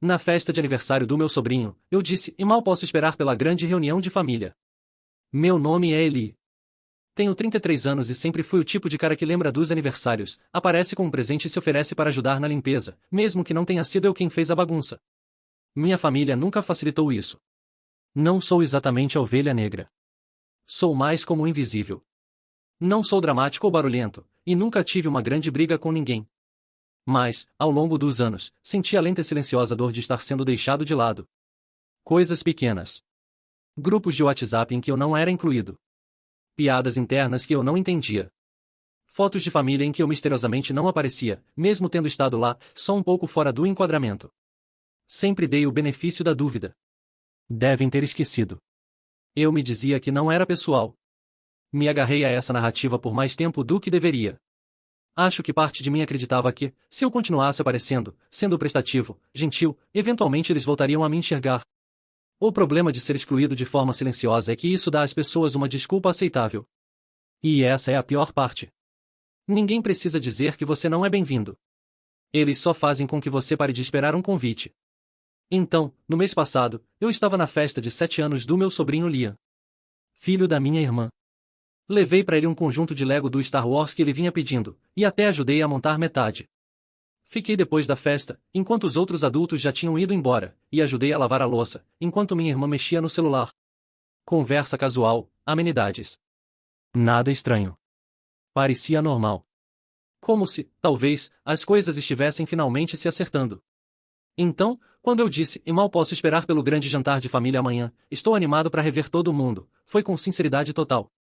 Na festa de aniversário do meu sobrinho, eu disse, e mal posso esperar pela grande reunião de família. Meu nome é Eli. Tenho 33 anos e sempre fui o tipo de cara que lembra dos aniversários, aparece com um presente e se oferece para ajudar na limpeza, mesmo que não tenha sido eu quem fez a bagunça. Minha família nunca facilitou isso. Não sou exatamente a ovelha negra. Sou mais como o invisível. Não sou dramático ou barulhento, e nunca tive uma grande briga com ninguém. Mas, ao longo dos anos, senti a lenta e silenciosa dor de estar sendo deixado de lado. Coisas pequenas. Grupos de WhatsApp em que eu não era incluído. Piadas internas que eu não entendia. Fotos de família em que eu misteriosamente não aparecia, mesmo tendo estado lá, só um pouco fora do enquadramento. Sempre dei o benefício da dúvida. Devem ter esquecido. Eu me dizia que não era pessoal. Me agarrei a essa narrativa por mais tempo do que deveria. Acho que parte de mim acreditava que, se eu continuasse aparecendo, sendo prestativo, gentil, eventualmente eles voltariam a me enxergar. O problema de ser excluído de forma silenciosa é que isso dá às pessoas uma desculpa aceitável. E essa é a pior parte. Ninguém precisa dizer que você não é bem-vindo. Eles só fazem com que você pare de esperar um convite. Então, no mês passado, eu estava na festa de 7 anos do meu sobrinho Liam, filho da minha irmã. Levei para ele um conjunto de Lego do Star Wars que ele vinha pedindo, e até ajudei a montar metade. Fiquei depois da festa, enquanto os outros adultos já tinham ido embora, e ajudei a lavar a louça, enquanto minha irmã mexia no celular. Conversa casual, amenidades. Nada estranho. Parecia normal. Como se, talvez, as coisas estivessem finalmente se acertando. Então, quando eu disse, e mal posso esperar pelo grande jantar de família amanhã, estou animado para rever todo mundo, foi com sinceridade total.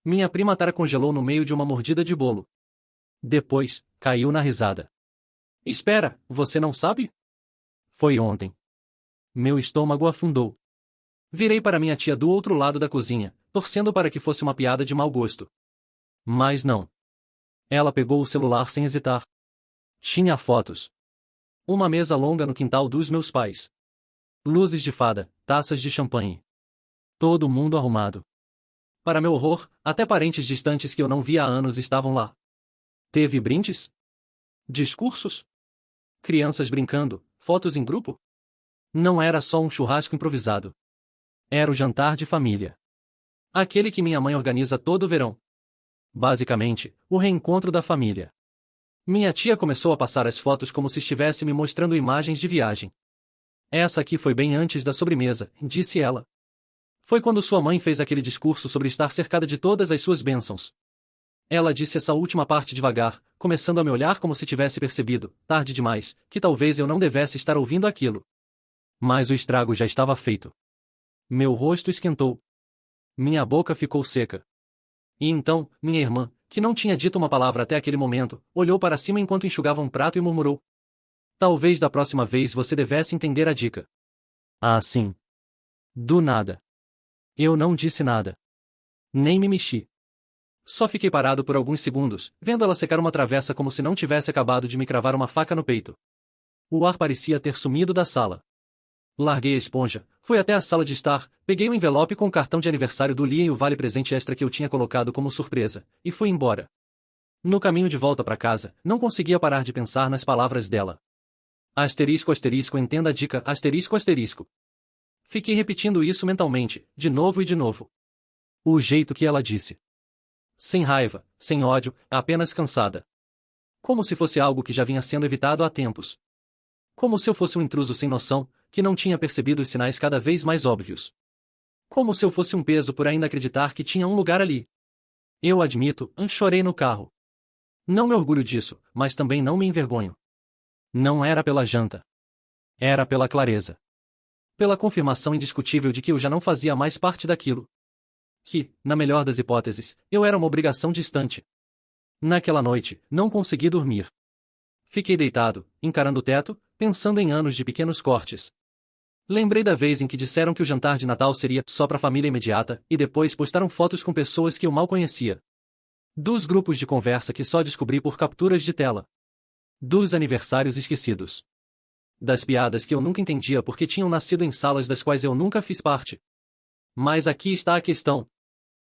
Minha prima Tara congelou no meio de uma mordida de bolo. Depois, caiu na risada. Espera, você não sabe? Foi ontem. Meu estômago afundou. Virei para minha tia do outro lado da cozinha, torcendo para que fosse uma piada de mau gosto. Mas não. Ela pegou o celular sem hesitar. Tinha fotos. Uma mesa longa no quintal dos meus pais. Luzes de fada, taças de champanhe. Todo mundo arrumado. Para meu horror, até parentes distantes que eu não via há anos estavam lá. Teve brindes? Discursos? Crianças brincando, fotos em grupo? Não era só um churrasco improvisado. Era o jantar de família. Aquele que minha mãe organiza todo verão. Basicamente, o reencontro da família. Minha tia começou a passar as fotos como se estivesse me mostrando imagens de viagem. Essa aqui foi bem antes da sobremesa, disse ela. Foi quando sua mãe fez aquele discurso sobre estar cercada de todas as suas bênçãos. Ela disse essa última parte devagar, começando a me olhar como se tivesse percebido, tarde demais, que talvez eu não devesse estar ouvindo aquilo. Mas o estrago já estava feito. Meu rosto esquentou. Minha boca ficou seca. E então, minha irmã, que não tinha dito uma palavra até aquele momento, olhou para cima enquanto enxugava um prato e murmurou. Talvez da próxima vez você devesse entender a dica. Ah, sim. Do nada. Eu não disse nada. Nem me mexi. Só fiquei parado por alguns segundos, vendo ela secar uma travessa como se não tivesse acabado de me cravar uma faca no peito. O ar parecia ter sumido da sala. Larguei a esponja, fui até a sala de estar, peguei o envelope com o cartão de aniversário do Liam e o vale-presente extra que eu tinha colocado como surpresa, e fui embora. No caminho de volta para casa, não conseguia parar de pensar nas palavras dela. Asterisco asterisco entenda a dica asterisco asterisco. Fiquei repetindo isso mentalmente, de novo e de novo. O jeito que ela disse. Sem raiva, sem ódio, apenas cansada. Como se fosse algo que já vinha sendo evitado há tempos. Como se eu fosse um intruso sem noção, que não tinha percebido os sinais cada vez mais óbvios. Como se eu fosse um peso por ainda acreditar que tinha um lugar ali. Eu admito, chorei no carro. Não me orgulho disso, mas também não me envergonho. Não era pela janta. Era pela clareza. Pela confirmação indiscutível de que eu já não fazia mais parte daquilo. Que, na melhor das hipóteses, eu era uma obrigação distante. Naquela noite, não consegui dormir. Fiquei deitado, encarando o teto, pensando em anos de pequenos cortes. Lembrei da vez em que disseram que o jantar de Natal seria só para a família imediata, e depois postaram fotos com pessoas que eu mal conhecia. Dos grupos de conversa que só descobri por capturas de tela. Dos aniversários esquecidos. Das piadas que eu nunca entendia porque tinham nascido em salas das quais eu nunca fiz parte. Mas aqui está a questão.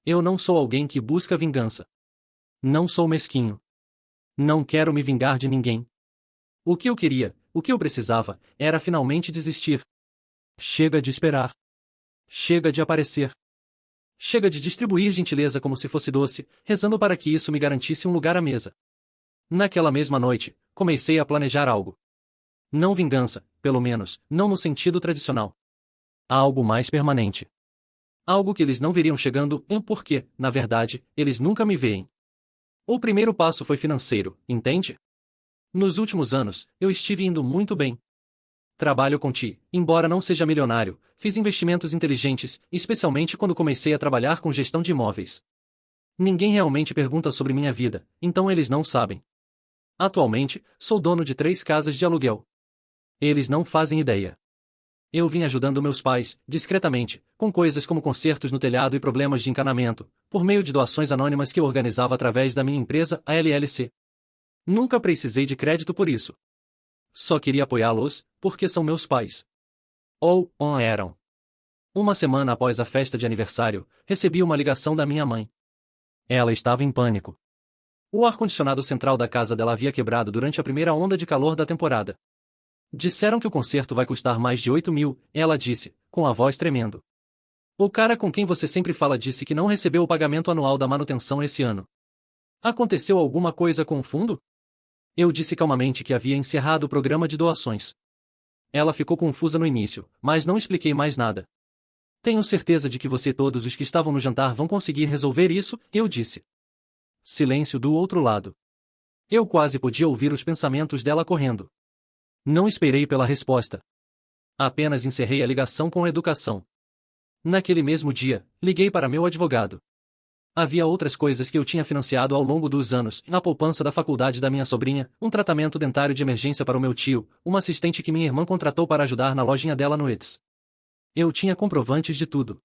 Eu não sou alguém que busca vingança. Não sou mesquinho. Não quero me vingar de ninguém. O que eu queria, o que eu precisava era finalmente desistir. Chega de esperar. Chega de aparecer. Chega de distribuir gentileza como se fosse doce, rezando para que isso me garantisse um lugar à mesa. Naquela mesma noite, comecei a planejar algo. Não vingança, pelo menos, não no sentido tradicional. Algo mais permanente. Algo que eles não veriam chegando, porque, na verdade, eles nunca me veem. O primeiro passo foi financeiro, entende? Nos últimos anos, eu estive indo muito bem. Trabalho com ti, embora não seja milionário, fiz investimentos inteligentes, especialmente quando comecei a trabalhar com gestão de imóveis. Ninguém realmente pergunta sobre minha vida, então eles não sabem. Atualmente, sou dono de 3 casas de aluguel. Eles não fazem ideia. Eu vim ajudando meus pais, discretamente, com coisas como consertos no telhado e problemas de encanamento, por meio de doações anônimas que eu organizava através da minha empresa, a LLC. Nunca precisei de crédito por isso. Só queria apoiá-los, porque são meus pais. Ou eram. Uma semana após a festa de aniversário, recebi uma ligação da minha mãe. Ela estava em pânico. O ar-condicionado central da casa dela havia quebrado durante a primeira onda de calor da temporada. Disseram que o conserto vai custar mais de 8.000, ela disse, com a voz tremendo. O cara com quem você sempre fala disse que não recebeu o pagamento anual da manutenção esse ano. Aconteceu alguma coisa com o fundo? Eu disse calmamente que havia encerrado o programa de doações. Ela ficou confusa no início, mas não expliquei mais nada. Tenho certeza de que você e todos os que estavam no jantar vão conseguir resolver isso, eu disse. Silêncio do outro lado. Eu quase podia ouvir os pensamentos dela correndo. Não esperei pela resposta. Apenas encerrei a ligação com a educação. Naquele mesmo dia, liguei para meu advogado. Havia outras coisas que eu tinha financiado ao longo dos anos, na poupança da faculdade da minha sobrinha, um tratamento dentário de emergência para o meu tio, uma assistente que minha irmã contratou para ajudar na lojinha dela no Ets. Eu tinha comprovantes de tudo.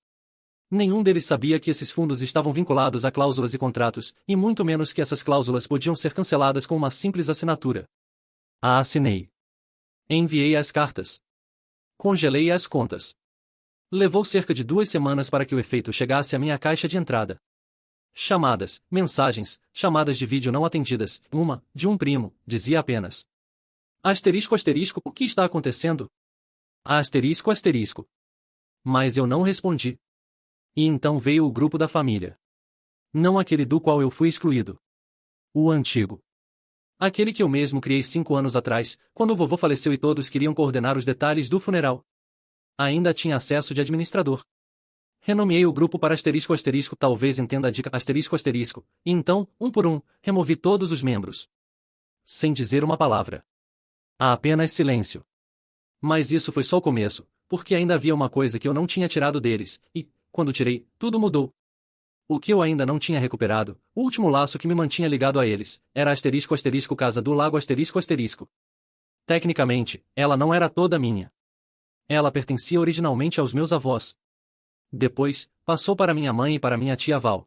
Nenhum deles sabia que esses fundos estavam vinculados a cláusulas e contratos, e muito menos que essas cláusulas podiam ser canceladas com uma simples assinatura. A assinei. Enviei as cartas. Congelei as contas. Levou cerca de 2 semanas para que o efeito chegasse à minha caixa de entrada. Chamadas, mensagens, chamadas de vídeo não atendidas, uma, de um primo, dizia apenas. Asterisco asterisco, o que está acontecendo? Asterisco asterisco. Mas eu não respondi. E então veio o grupo da família. Não aquele do qual eu fui excluído. O antigo. Aquele que eu mesmo criei 5 anos atrás, quando o vovô faleceu e todos queriam coordenar os detalhes do funeral. Ainda tinha acesso de administrador. Renomeei o grupo para asterisco asterisco, talvez entenda a dica asterisco asterisco, e então, um por um, removi todos os membros. Sem dizer uma palavra. Há apenas silêncio. Mas isso foi só o começo, porque ainda havia uma coisa que eu não tinha tirado deles, e, quando tirei, tudo mudou. O que eu ainda não tinha recuperado, o último laço que me mantinha ligado a eles, era asterisco asterisco casa do lago asterisco asterisco. Tecnicamente, ela não era toda minha. Ela pertencia originalmente aos meus avós. Depois, passou para minha mãe e para minha tia Val.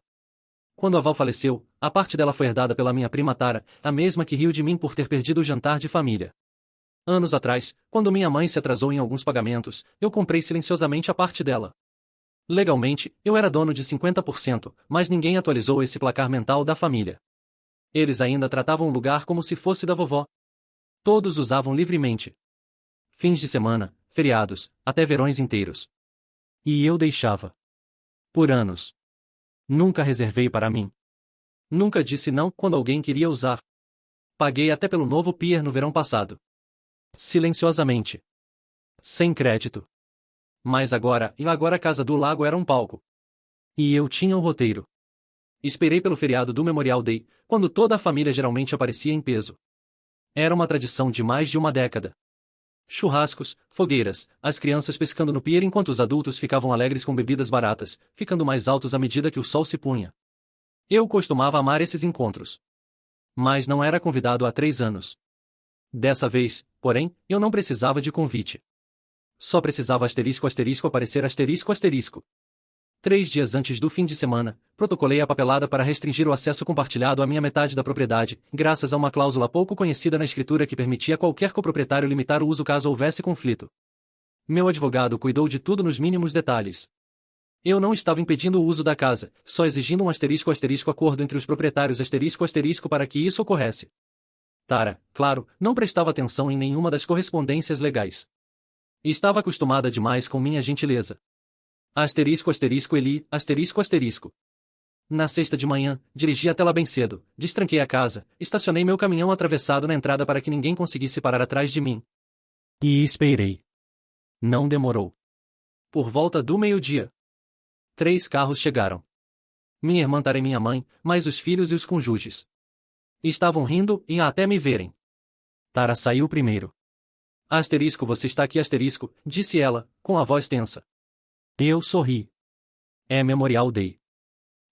Quando a Val faleceu, a parte dela foi herdada pela minha prima Tara, a mesma que riu de mim por ter perdido o jantar de família. Anos atrás, quando minha mãe se atrasou em alguns pagamentos, eu comprei silenciosamente a parte dela. Legalmente, eu era dono de 50%, mas ninguém atualizou esse placar mental da família. Eles ainda tratavam o lugar como se fosse da vovó. Todos usavam livremente. Fins de semana, feriados, até verões inteiros. E eu deixava. Por anos. Nunca reservei para mim. Nunca disse não quando alguém queria usar. Paguei até pelo novo pier no verão passado. Silenciosamente. Sem crédito. Mas agora a Casa do Lago era um palco. E eu tinha o roteiro. Esperei pelo feriado do Memorial Day, quando toda a família geralmente aparecia em peso. Era uma tradição de mais de uma década. Churrascos, fogueiras, as crianças pescando no pier enquanto os adultos ficavam alegres com bebidas baratas, ficando mais altos à medida que o sol se punha. Eu costumava amar esses encontros. Mas não era convidado há 3 anos. Dessa vez, porém, eu não precisava de convite. Só precisava asterisco asterisco aparecer asterisco asterisco. 3 dias antes do fim de semana, protocolei a papelada para restringir o acesso compartilhado à minha metade da propriedade, graças a uma cláusula pouco conhecida na escritura que permitia a qualquer coproprietário limitar o uso caso houvesse conflito. Meu advogado cuidou de tudo nos mínimos detalhes. Eu não estava impedindo o uso da casa, só exigindo um asterisco asterisco acordo entre os proprietários asterisco asterisco para que isso ocorresse. Tara, claro, não prestava atenção em nenhuma das correspondências legais. Estava acostumada demais com minha gentileza. Asterisco asterisco Eli, asterisco asterisco. Na sexta de manhã, dirigi até lá bem cedo, destranquei a casa, estacionei meu caminhão atravessado na entrada para que ninguém conseguisse parar atrás de mim. E esperei. Não demorou. Por volta do meio-dia, 3 carros chegaram. Minha irmã Tara e minha mãe, mais os filhos e os cônjuges. Estavam rindo e até me verem. Tara saiu primeiro. Asterisco, você está aqui, asterisco, disse ela, com a voz tensa. Eu sorri. É Memorial Day.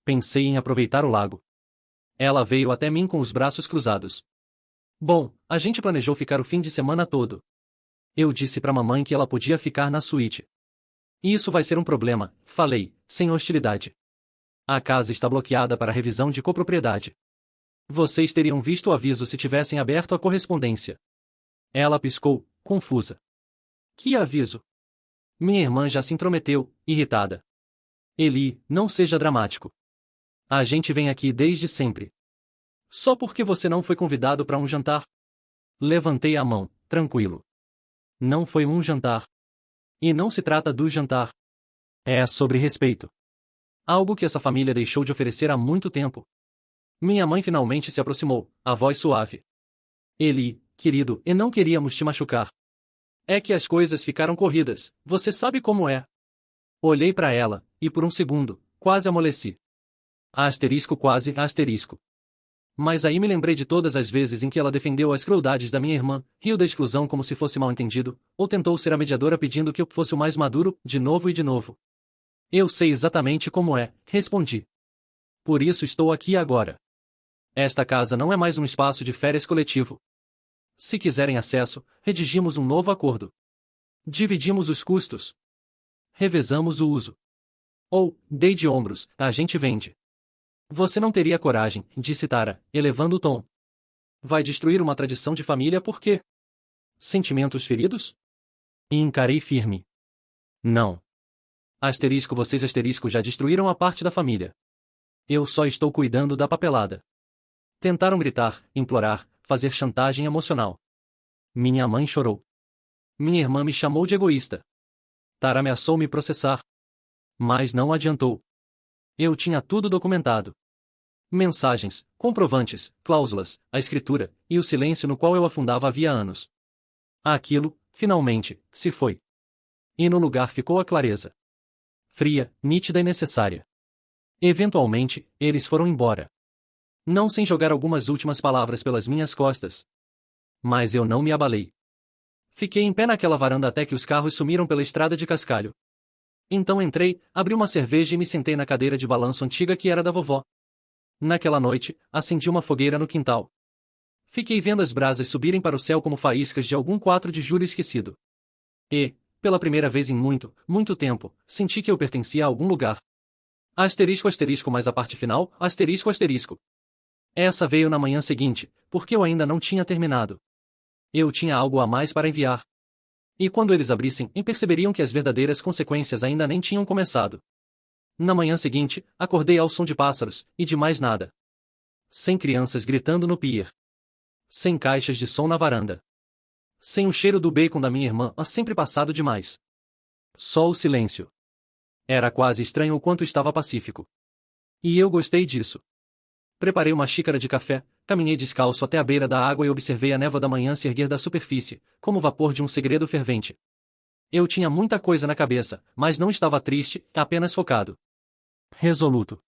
Pensei em aproveitar o lago. Ela veio até mim com os braços cruzados. Bom, a gente planejou ficar o fim de semana todo. Eu disse para mamãe que ela podia ficar na suíte. Isso vai ser um problema, falei, sem hostilidade. A casa está bloqueada para revisão de copropriedade. Vocês teriam visto o aviso se tivessem aberto a correspondência. Ela piscou, confusa. Que aviso? Minha irmã já se intrometeu, irritada. Eli, não seja dramático. A gente vem aqui desde sempre. Só porque você não foi convidado para um jantar? Levantei a mão, tranquilo. Não foi um jantar. E não se trata do jantar. É sobre respeito. Algo que essa família deixou de oferecer há muito tempo. Minha mãe finalmente se aproximou, a voz suave. Eli, querido, e não queríamos te machucar. É que as coisas ficaram corridas, você sabe como é. Olhei para ela, e por um segundo, quase amoleci. Asterisco quase, asterisco. Mas aí me lembrei de todas as vezes em que ela defendeu as crueldades da minha irmã, riu da exclusão como se fosse mal entendido, ou tentou ser a mediadora pedindo que eu fosse o mais maduro, de novo e de novo. Eu sei exatamente como é, respondi. Por isso estou aqui agora. Esta casa não é mais um espaço de férias coletivo. Se quiserem acesso, redigimos um novo acordo. Dividimos os custos. Revezamos o uso. Ou, dei de ombros, a gente vende. Você não teria coragem, disse Tara, elevando o tom. Vai destruir uma tradição de família por quê? Sentimentos feridos? E encarei firme. Não. Asterisco, vocês asterisco já destruíram a parte da família. Eu só estou cuidando da papelada. Tentaram gritar, implorar, fazer chantagem emocional. Minha mãe chorou. Minha irmã me chamou de egoísta. Tara ameaçou me processar. Mas não adiantou. Eu tinha tudo documentado. Mensagens, comprovantes, cláusulas, a escritura, e o silêncio no qual eu afundava havia anos. Aquilo, finalmente, se foi. E no lugar ficou a clareza. Fria, nítida e necessária. Eventualmente, eles foram embora. Não sem jogar algumas últimas palavras pelas minhas costas. Mas eu não me abalei. Fiquei em pé naquela varanda até que os carros sumiram pela estrada de cascalho. Então entrei, abri uma cerveja e me sentei na cadeira de balanço antiga que era da vovó. Naquela noite, acendi uma fogueira no quintal. Fiquei vendo as brasas subirem para o céu como faíscas de algum 4 de julho esquecido. E, pela primeira vez em muito, muito tempo, senti que eu pertencia a algum lugar. Asterisco asterisco mais a parte final, asterisco asterisco. Essa veio na manhã seguinte, porque eu ainda não tinha terminado. Eu tinha algo a mais para enviar. E quando eles abrissem, perceberiam que as verdadeiras consequências ainda nem tinham começado. Na manhã seguinte, acordei ao som de pássaros, e de mais nada. Sem crianças gritando no pier. Sem caixas de som na varanda. Sem o cheiro do bacon da minha irmã, sempre passado demais. Só o silêncio. Era quase estranho o quanto estava pacífico. E eu gostei disso. Preparei uma xícara de café, caminhei descalço até a beira da água e observei a névoa da manhã se erguer da superfície, como o vapor de um segredo fervente. Eu tinha muita coisa na cabeça, mas não estava triste, apenas focado. Resoluto.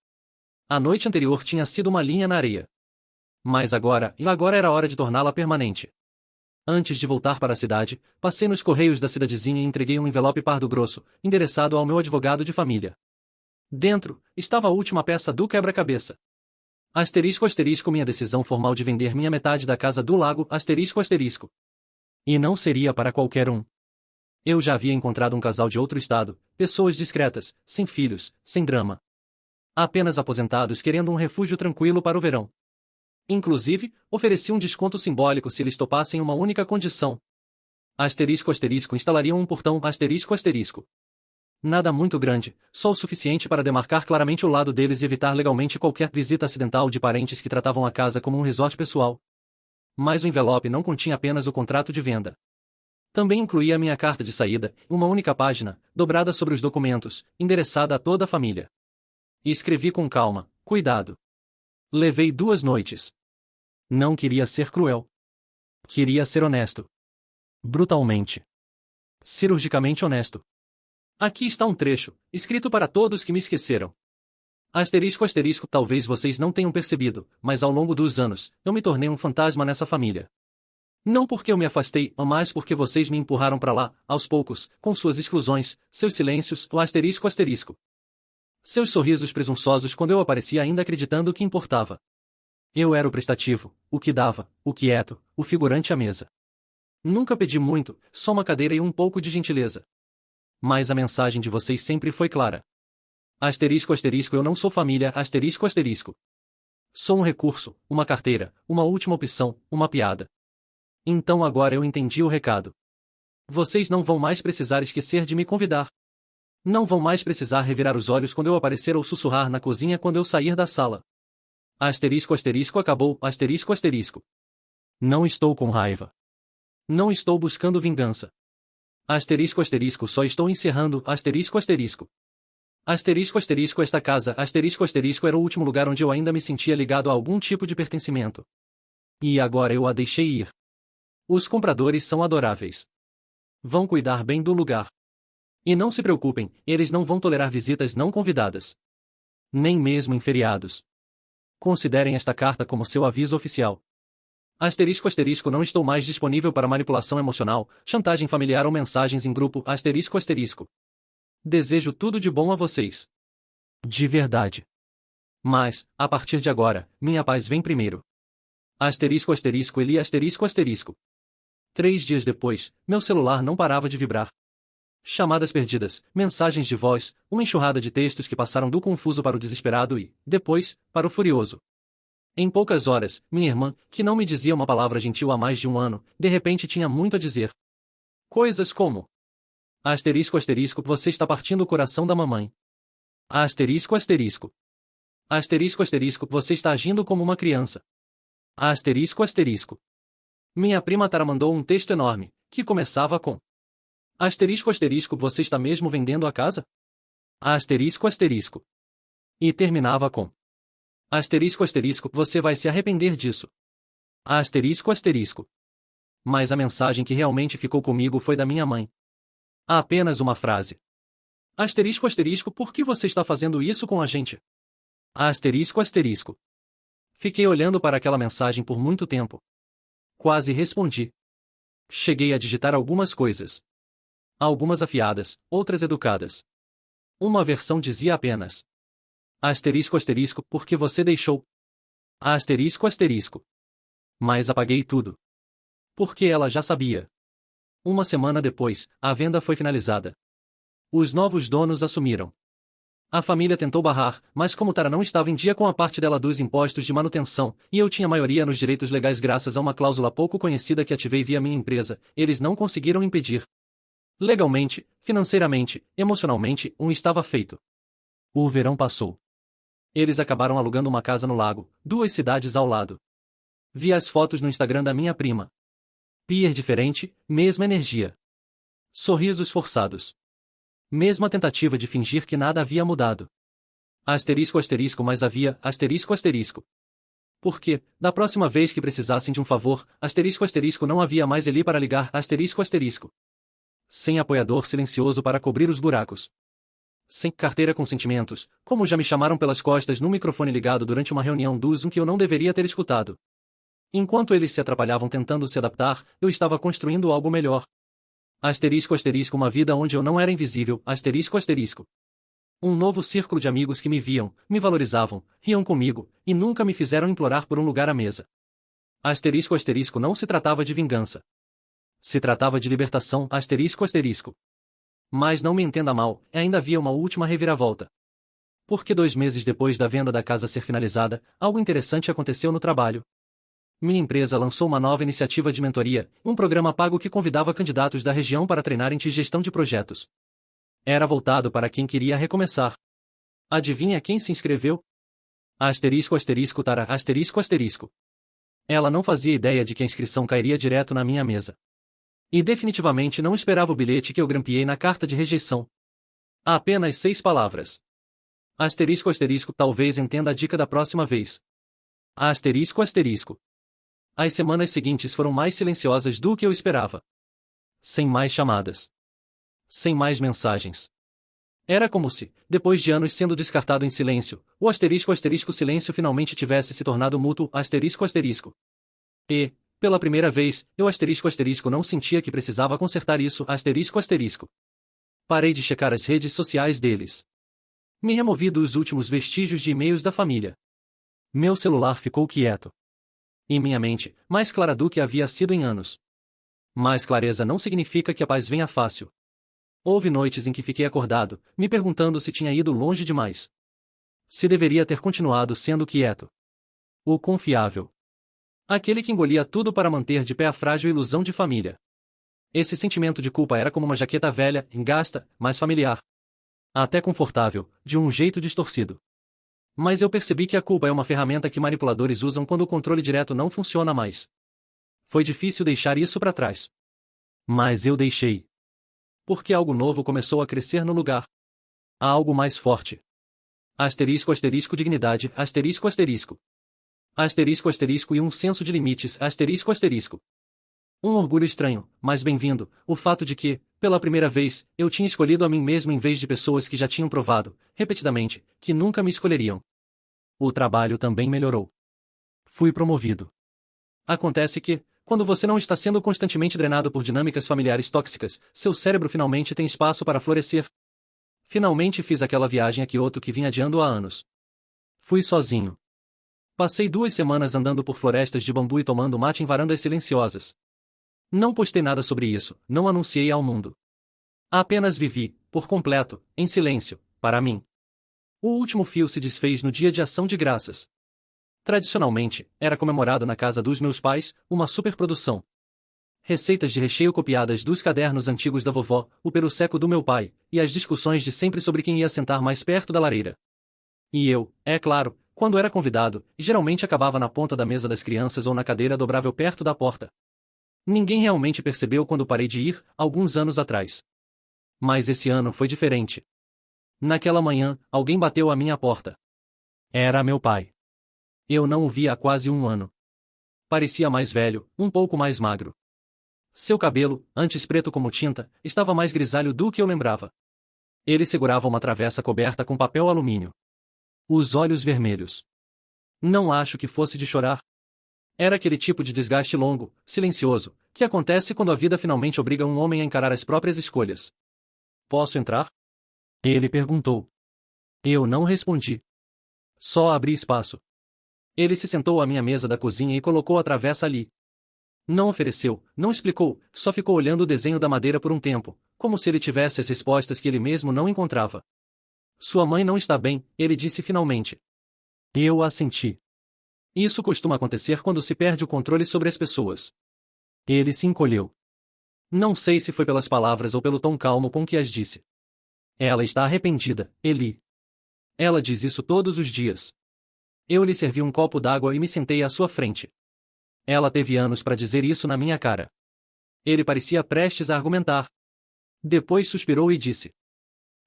A noite anterior tinha sido uma linha na areia. Mas agora era hora de torná-la permanente. Antes de voltar para a cidade, passei nos correios da cidadezinha e entreguei um envelope pardo grosso, endereçado ao meu advogado de família. Dentro, estava a última peça do quebra-cabeça. Asterisco asterisco minha decisão formal de vender minha metade da casa do lago, asterisco asterisco. E não seria para qualquer um. Eu já havia encontrado um casal de outro estado, pessoas discretas, sem filhos, sem drama. Apenas aposentados querendo um refúgio tranquilo para o verão. Inclusive, ofereci um desconto simbólico se eles topassem uma única condição. Asterisco asterisco instalariam um portão, asterisco asterisco. Nada muito grande, só o suficiente para demarcar claramente o lado deles e evitar legalmente qualquer visita acidental de parentes que tratavam a casa como um resort pessoal. Mas o envelope não continha apenas o contrato de venda. Também incluía a minha carta de saída, uma única página, dobrada sobre os documentos, endereçada a toda a família. E escrevi com calma, cuidado. Levei 2 noites. Não queria ser cruel. Queria ser honesto. Brutalmente. Cirurgicamente honesto. Aqui está um trecho, escrito para todos que me esqueceram. Asterisco asterisco, talvez vocês não tenham percebido, mas ao longo dos anos, eu me tornei um fantasma nessa família. Não porque eu me afastei, mas porque vocês me empurraram para lá, aos poucos, com suas exclusões, seus silêncios, o asterisco asterisco. Seus sorrisos presunçosos quando eu aparecia ainda acreditando que importava. Eu era o prestativo, o que dava, o quieto, o figurante à mesa. Nunca pedi muito, só uma cadeira e um pouco de gentileza. Mas a mensagem de vocês sempre foi clara. Asterisco asterisco, eu não sou família, asterisco asterisco. Sou um recurso, uma carteira, uma última opção, uma piada. Então agora eu entendi o recado. Vocês não vão mais precisar esquecer de me convidar. Não vão mais precisar revirar os olhos quando eu aparecer ou sussurrar na cozinha quando eu sair da sala. Asterisco asterisco acabou, asterisco asterisco. Não estou com raiva. Não estou buscando vingança. Asterisco asterisco, só estou encerrando, asterisco asterisco. Asterisco asterisco, esta casa, asterisco asterisco, era o último lugar onde eu ainda me sentia ligado a algum tipo de pertencimento. E agora eu a deixei ir. Os compradores são adoráveis. Vão cuidar bem do lugar. E não se preocupem, eles não vão tolerar visitas não convidadas. Nem mesmo em feriados. Considerem esta carta como seu aviso oficial. Asterisco asterisco, não estou mais disponível para manipulação emocional, chantagem familiar ou mensagens em grupo, asterisco asterisco. Desejo tudo de bom a vocês. De verdade. Mas, a partir de agora, minha paz vem primeiro. Asterisco asterisco, Eli asterisco asterisco. 3 dias depois, meu celular não parava de vibrar. Chamadas perdidas, mensagens de voz, uma enxurrada de textos que passaram do confuso para o desesperado e, depois, para o furioso. Em poucas horas, minha irmã, que não me dizia uma palavra gentil há mais de 1 ano, de repente tinha muito a dizer. Coisas como: asterisco asterisco, você está partindo o coração da mamãe. Asterisco asterisco. Asterisco asterisco, você está agindo como uma criança. Asterisco asterisco. Minha prima Tara mandou um texto enorme, que começava com: asterisco asterisco, você está mesmo vendendo a casa? Asterisco asterisco. E terminava com: asterisco asterisco, você vai se arrepender disso. Asterisco asterisco. Mas a mensagem que realmente ficou comigo foi da minha mãe. Apenas uma frase. Asterisco asterisco, por que você está fazendo isso com a gente? Asterisco asterisco. Fiquei olhando para aquela mensagem por muito tempo. Quase respondi. Cheguei a digitar algumas coisas. Algumas afiadas, outras educadas. Uma versão dizia apenas: asterisco asterisco, porque você deixou. Asterisco asterisco. Mas apaguei tudo. Porque ela já sabia. 1 semana depois, a venda foi finalizada. Os novos donos assumiram. A família tentou barrar, mas como Tara não estava em dia com a parte dela dos impostos de manutenção, e eu tinha maioria nos direitos legais graças a uma cláusula pouco conhecida que ativei via minha empresa, eles não conseguiram impedir. Legalmente, financeiramente, emocionalmente, estava feito. O verão passou. Eles acabaram alugando uma casa no lago, 2 cidades ao lado. Vi as fotos no Instagram da minha prima. Pier diferente, mesma energia. Sorrisos forçados. Mesma tentativa de fingir que nada havia mudado. Asterisco asterisco, mas havia, asterisco asterisco. Porque, da próxima vez que precisassem de um favor, asterisco asterisco, não havia mais Eli para ligar, asterisco asterisco. Sem apoiador silencioso para cobrir os buracos. Sem carteira com sentimentos, como já me chamaram pelas costas num microfone ligado durante uma reunião dos que eu não deveria ter escutado. Enquanto eles se atrapalhavam tentando se adaptar, eu estava construindo algo melhor. Asterisco asterisco, uma vida onde eu não era invisível, asterisco asterisco. Um novo círculo de amigos que me viam, me valorizavam, riam comigo, e nunca me fizeram implorar por um lugar à mesa. Asterisco asterisco, não se tratava de vingança. Se tratava de libertação, asterisco asterisco. Mas não me entenda mal, ainda havia uma última reviravolta. Porque 2 meses depois da venda da casa ser finalizada, algo interessante aconteceu no trabalho. Minha empresa lançou uma nova iniciativa de mentoria, um programa pago que convidava candidatos da região para treinarem de gestão de projetos. Era voltado para quem queria recomeçar. Adivinha quem se inscreveu? Asterisco asterisco Tara asterisco asterisco. Ela não fazia ideia de que a inscrição cairia direto na minha mesa. E definitivamente não esperava o bilhete que eu grampeei na carta de rejeição. Apenas 6 palavras. Asterisco asterisco, talvez entenda a dica da próxima vez. Asterisco asterisco. As semanas seguintes foram mais silenciosas do que eu esperava. Sem mais chamadas. Sem mais mensagens. Era como se, depois de anos sendo descartado em silêncio, o asterisco asterisco silêncio finalmente tivesse se tornado mútuo asterisco asterisco. E, pela primeira vez, eu asterisco asterisco não sentia que precisava consertar isso asterisco asterisco. Parei de checar as redes sociais deles. Me removi dos últimos vestígios de e-mails da família. Meu celular ficou quieto. E minha mente, mais clara do que havia sido em anos. Mas clareza não significa que a paz venha fácil. Houve noites em que fiquei acordado, me perguntando se tinha ido longe demais. Se deveria ter continuado sendo quieto. O confiável. Aquele que engolia tudo para manter de pé a frágil ilusão de família. Esse sentimento de culpa era como uma jaqueta velha, engasta, mas familiar. Até confortável, de um jeito distorcido. Mas eu percebi que a culpa é uma ferramenta que manipuladores usam quando o controle direto não funciona mais. Foi difícil deixar isso para trás. Mas eu deixei. Porque algo novo começou a crescer no lugar. Há algo mais forte. Asterisco asterisco dignidade, asterisco asterisco. Asterisco asterisco e um senso de limites, asterisco asterisco. Um orgulho estranho, mas bem-vindo, o fato de que, pela primeira vez, eu tinha escolhido a mim mesmo em vez de pessoas que já tinham provado, repetidamente, que nunca me escolheriam. O trabalho também melhorou. Fui promovido. Acontece que, quando você não está sendo constantemente drenado por dinâmicas familiares tóxicas, seu cérebro finalmente tem espaço para florescer. Finalmente fiz aquela viagem a Kyoto que vinha adiando há anos. Fui sozinho. Passei 2 semanas andando por florestas de bambu e tomando mate em varandas silenciosas. Não postei nada sobre isso, não anunciei ao mundo. Apenas vivi, por completo, em silêncio, para mim. O último fio se desfez no dia de Ação de Graças. Tradicionalmente, era comemorado na casa dos meus pais, uma superprodução. Receitas de recheio copiadas dos cadernos antigos da vovó, o peru seco do meu pai, e as discussões de sempre sobre quem ia sentar mais perto da lareira. E eu, é claro, quando era convidado, geralmente acabava na ponta da mesa das crianças ou na cadeira dobrável perto da porta. Ninguém realmente percebeu quando parei de ir, alguns anos atrás. Mas esse ano foi diferente. Naquela manhã, alguém bateu à minha porta. Era meu pai. Eu não o via há quase 1 ano. Parecia mais velho, um pouco mais magro. Seu cabelo, antes preto como tinta, estava mais grisalho do que eu lembrava. Ele segurava uma travessa coberta com papel alumínio. Os olhos vermelhos. Não acho que fosse de chorar. Era aquele tipo de desgaste longo, silencioso, que acontece quando a vida finalmente obriga um homem a encarar as próprias escolhas. Posso entrar? Ele perguntou. Eu não respondi. Só abri espaço. Ele se sentou à minha mesa da cozinha e colocou a travessa ali. Não ofereceu, não explicou, só ficou olhando o desenho da madeira por um tempo, como se ele tivesse as respostas que ele mesmo não encontrava. Sua mãe não está bem, ele disse finalmente. Eu assenti. Isso costuma acontecer quando se perde o controle sobre as pessoas. Ele se encolheu. Não sei se foi pelas palavras ou pelo tom calmo com que as disse. Ela está arrependida, Eli. Ela diz isso todos os dias. Eu lhe servi um copo d'água e me sentei à sua frente. Ela teve anos para dizer isso na minha cara. Ele parecia prestes a argumentar. Depois suspirou e disse.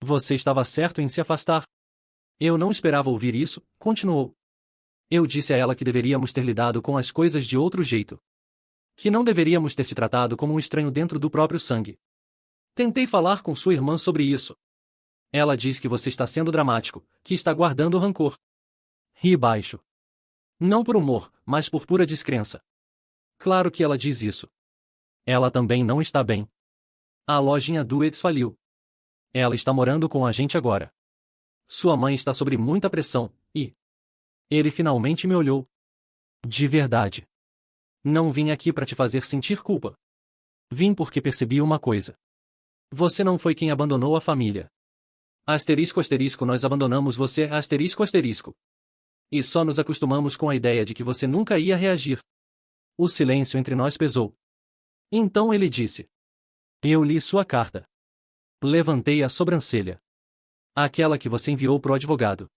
Você estava certo em se afastar. Eu não esperava ouvir isso, continuou. Eu disse a ela que deveríamos ter lidado com as coisas de outro jeito. Que não deveríamos ter te tratado como um estranho dentro do próprio sangue. Tentei falar com sua irmã sobre isso. Ela diz que você está sendo dramático, que está guardando rancor. Ri baixo. Não por humor, mas por pura descrença. Claro que ela diz isso. Ela também não está bem. A lojinha do ex faliu. Ela está morando com a gente agora. Sua mãe está sob muita pressão, e... Ele finalmente me olhou. De verdade. Não vim aqui para te fazer sentir culpa. Vim porque percebi uma coisa. Você não foi quem abandonou a família. Asterisco asterisco nós abandonamos você asterisco asterisco. E só nos acostumamos com a ideia de que você nunca ia reagir. O silêncio entre nós pesou. Então ele disse. Eu li sua carta. Levantei a sobrancelha. Aquela que você enviou pro advogado.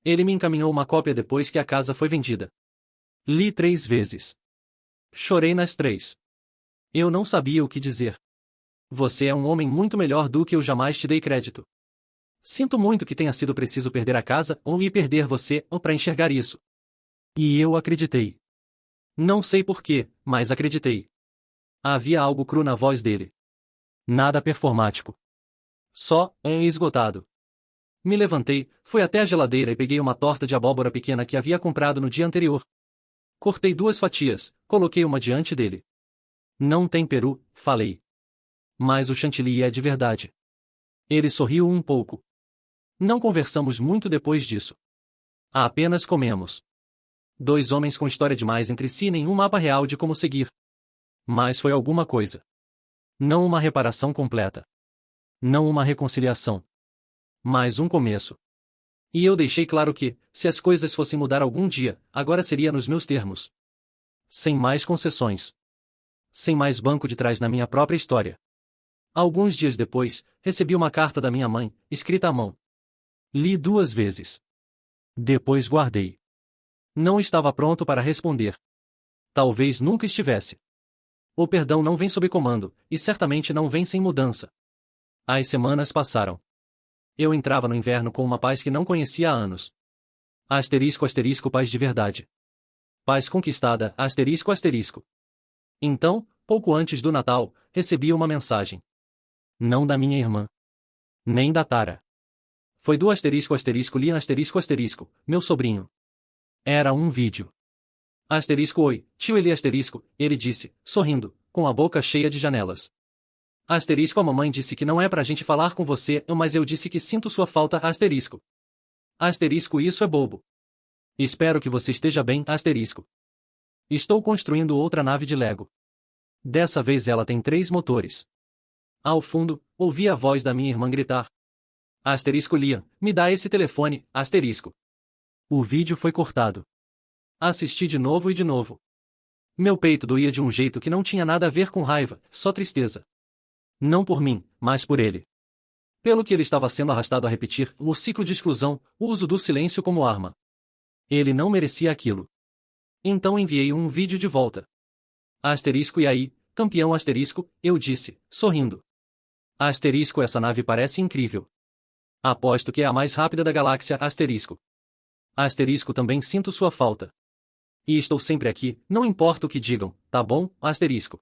Ele me encaminhou uma cópia depois que a casa foi vendida. Li 3 vezes. Chorei nas 3. Eu não sabia o que dizer. Você é um homem muito melhor do que eu jamais te dei crédito. Sinto muito que tenha sido preciso perder a casa ou ir perder você ou para enxergar isso. E eu acreditei. Não sei porquê, mas acreditei. Havia algo cru na voz dele. Nada performático. Só, esgotado. Me levantei, fui até a geladeira e peguei uma torta de abóbora pequena que havia comprado no dia anterior. Cortei 2 fatias, coloquei uma diante dele. Não tem peru, falei. Mas o chantilly é de verdade. Ele sorriu um pouco. Não conversamos muito depois disso. Apenas comemos. 2 homens com história demais entre si e nenhum mapa real de como seguir. Mas foi alguma coisa. Não uma reparação completa. Não uma reconciliação. Mas um começo. E eu deixei claro que, se as coisas fossem mudar algum dia, agora seria nos meus termos. Sem mais concessões. Sem mais banco de trás na minha própria história. Alguns dias depois, recebi uma carta da minha mãe, escrita à mão. Li 2 vezes. Depois guardei. Não estava pronto para responder. Talvez nunca estivesse. O perdão não vem sob comando, e certamente não vem sem mudança. As semanas passaram. Eu entrava no inverno com uma paz que não conhecia há anos. Asterisco asterisco paz de verdade. Paz conquistada, asterisco asterisco. Então, pouco antes do Natal, recebi uma mensagem. Não da minha irmã. Nem da Tara. Foi do asterisco asterisco Liam asterisco asterisco, meu sobrinho. Era um vídeo. Asterisco oi, tio Eli asterisco, ele disse, sorrindo, com a boca cheia de janelas. Asterisco a mamãe disse que não é pra gente falar com você, mas eu disse que sinto sua falta asterisco. Asterisco isso é bobo. Espero que você esteja bem asterisco. Estou construindo outra nave de Lego. Dessa vez ela tem 3 motores. Ao fundo, ouvi a voz da minha irmã gritar. Asterisco Liam, me dá esse telefone, asterisco. O vídeo foi cortado. Assisti de novo e de novo. Meu peito doía de um jeito que não tinha nada a ver com raiva, só tristeza. Não por mim, mas por ele. Pelo que ele estava sendo arrastado a repetir, o ciclo de exclusão, o uso do silêncio como arma. Ele não merecia aquilo. Então enviei um vídeo de volta. Asterisco e aí, campeão asterisco, eu disse, sorrindo. Asterisco essa nave parece incrível. Aposto que é a mais rápida da galáxia asterisco. Asterisco também sinto sua falta. E estou sempre aqui, não importa o que digam, tá bom, asterisco.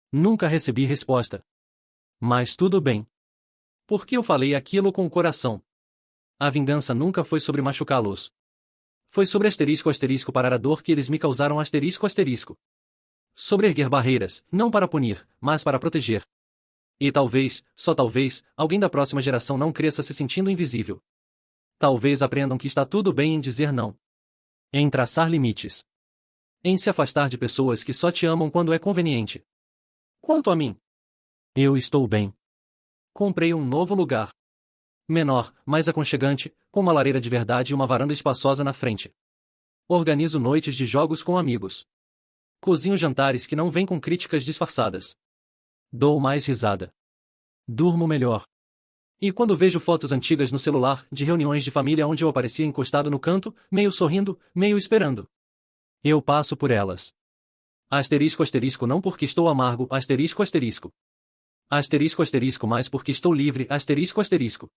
Nunca recebi resposta. Mas tudo bem. Porque eu falei aquilo com o coração. A vingança nunca foi sobre machucá-los. Foi sobre asterisco asterisco parar a dor que eles me causaram asterisco asterisco. Sobre erguer barreiras, não para punir, mas para proteger. E talvez, só talvez, alguém da próxima geração não cresça se sentindo invisível. Talvez aprendam que está tudo bem em dizer não. Em traçar limites. Em se afastar de pessoas que só te amam quando é conveniente. Quanto a mim, eu estou bem. Comprei um novo lugar. Menor, mais aconchegante, com uma lareira de verdade e uma varanda espaçosa na frente. Organizo noites de jogos com amigos. Cozinho jantares que não vêm com críticas disfarçadas. Dou mais risada. Durmo melhor. E quando vejo fotos antigas no celular, de reuniões de família onde eu aparecia encostado no canto, meio sorrindo, meio esperando. Eu passo por elas. Asterisco asterisco não porque estou amargo, asterisco asterisco. Asterisco asterisco mais porque estou livre, asterisco asterisco.